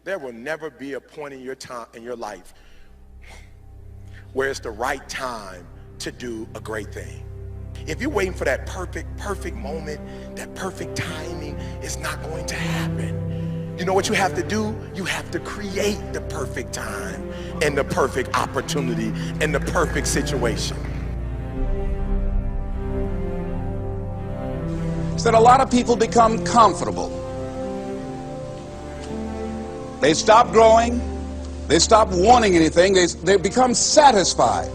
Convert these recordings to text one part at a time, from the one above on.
There will never be a point in your life where it's the right time to do a great thing. If you're waiting for that perfect moment, that perfect timing, it's not going to happen. You know what you have to do? You have to create the perfect time and the perfect opportunity and the perfect situation. So that a lot of people become comfortable. They stop growing. They stop wanting anything. They become satisfied.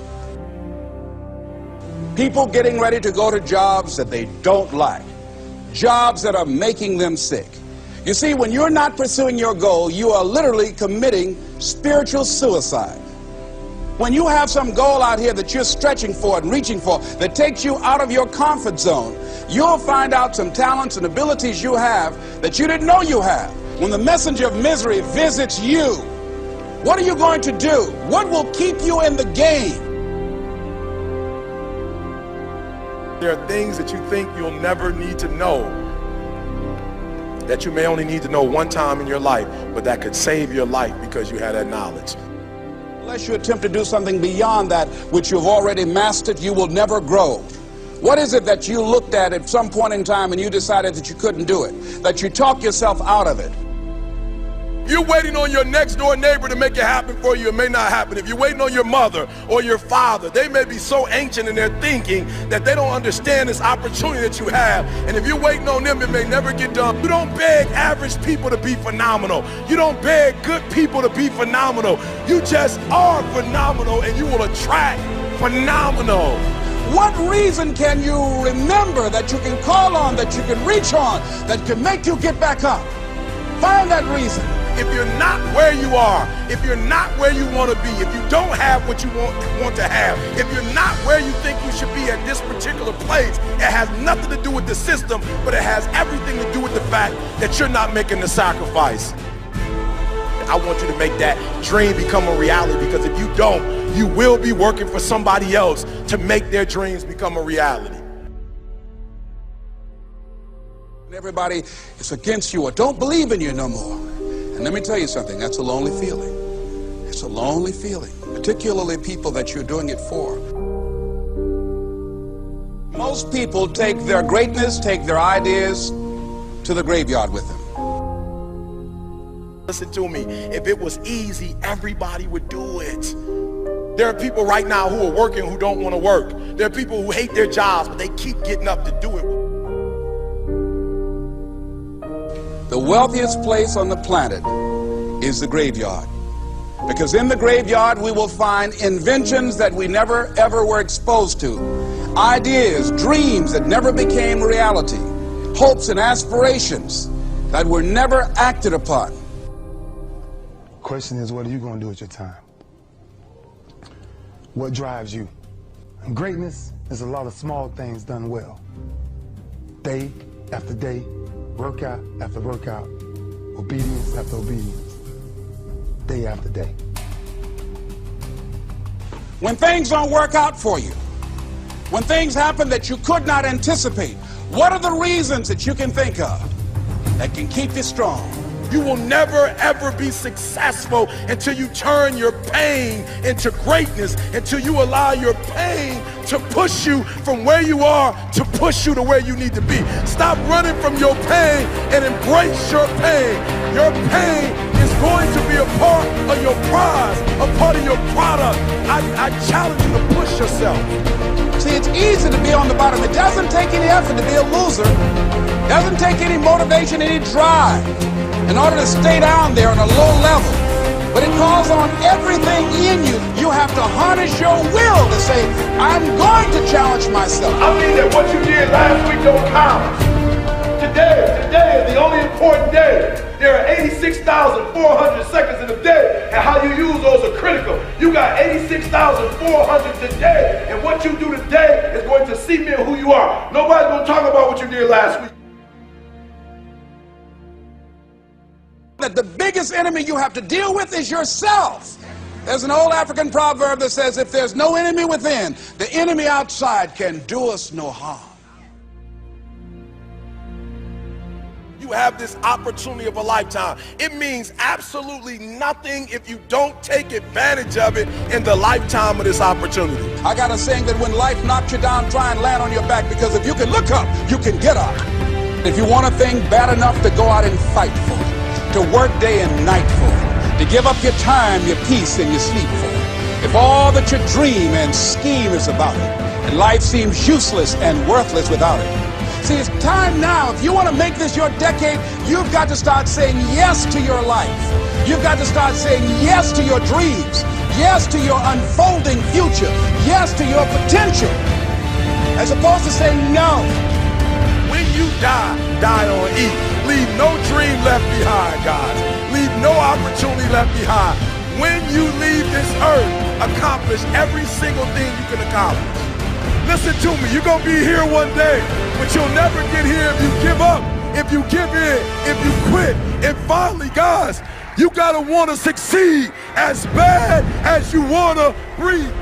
People getting ready to go to jobs that they don't like. Jobs that are making them sick. You see, when you're not pursuing your goal, you are literally committing spiritual suicide. When you have some goal out here that you're stretching for and reaching for that takes you out of your comfort zone, you'll find out some talents and abilities you have that you didn't know you have. When the messenger of misery visits you, what are you going to do? What will keep you in the game? There are things that you think you'll never need to know, that you may only need to know one time in your life, but that could save your life because you had that knowledge. Unless you attempt to do something beyond that which you've already mastered, you will never grow. What is it that you looked at some point in time and you decided that you couldn't do it, that you talked yourself out of it? You're waiting on your next door neighbor to make it happen for you. It may not happen. If you're waiting on your mother or your father, they may be so ancient in their thinking that they don't understand this opportunity that you have. And if you're waiting on them, it may never get done. You don't beg average people to be phenomenal. You don't beg good people to be phenomenal. You just are phenomenal, and you will attract phenomenal. What reason can you remember that you can call on, that you can reach on, that can make you get back up? Find that reason. If you're not where you are, if you're not where you want to be, if you don't have what you want to have, if you're not where you think you should be at this particular place, it has nothing to do with the system, but it has everything to do with the fact that you're not making the sacrifice. I want you to make that dream become a reality, because if you don't, you will be working for somebody else to make their dreams become a reality. Everybody is against you or don't believe in you no more. And let me tell you something, that's a lonely feeling. It's a lonely feeling, particularly people that you're doing it for. Most people take their greatness, take their ideas to the graveyard with them. Listen to me, if it was easy, everybody would do it. There are people right now who are working who don't want to work. There are people who hate their jobs, but they keep getting up to do it. The wealthiest place on the planet is the graveyard. Because in the graveyard we will find inventions that we never ever were exposed to. Ideas, dreams that never became reality. Hopes and aspirations that were never acted upon. The question is, what are you going to do with your time? What drives you? And greatness is a lot of small things done well. Day after day, workout after workout, obedience after obedience, day after day. When things don't work out for you, when things happen that you could not anticipate, what are the reasons that you can think of that can keep you strong? You will never ever be successful until you turn your pain into greatness, until you allow your pain to push you from where you are to push you to where you need to be. Stop running from your pain and embrace your pain. Your pain is going to be a part of your prize, a part of your product. I challenge you to push yourself. See, it's easy to be on the bottom. It doesn't take any effort to be a loser. It doesn't take any motivation, any drive in order to stay down there on a low level. But it calls on everything in you. You have to harness your will to say, I'm going to challenge myself. I mean that what you did last week don't count. Today is the only important day. There are 86,400 seconds in a day, and how you use those are critical. You got 86,400 today, and what you do today is going to cement who you are. Nobody's going to talk about what you did last week. That the biggest enemy you have to deal with is yourself. There's an old African proverb that says, if there's no enemy within, the enemy outside can do us no harm. You have this opportunity of a lifetime. It means absolutely nothing if you don't take advantage of it in the lifetime of this opportunity. I got a saying that when life knocks you down, try and land on your back, because if you can look up, you can get up. If you want a thing bad enough to go out and fight for it, to work day and night for it, to give up your time, your peace, and your sleep for it, if all that you dream and scheme is about it, and life seems useless and worthless without it. See, it's time now. If you want to make this your decade, you've got to start saying yes to your life. You've got to start saying yes to your dreams, yes to your unfolding future, yes to your potential, as opposed to saying no. When you die, die on E. Leave no dream left behind, guys. Leave no opportunity left behind. When you leave this earth, accomplish every single thing you can accomplish. Listen to me, you're gonna be here one day, but you'll never get here if you give up, if you give in, if you quit. And finally, guys, you gotta wanna succeed as bad as you wanna breathe.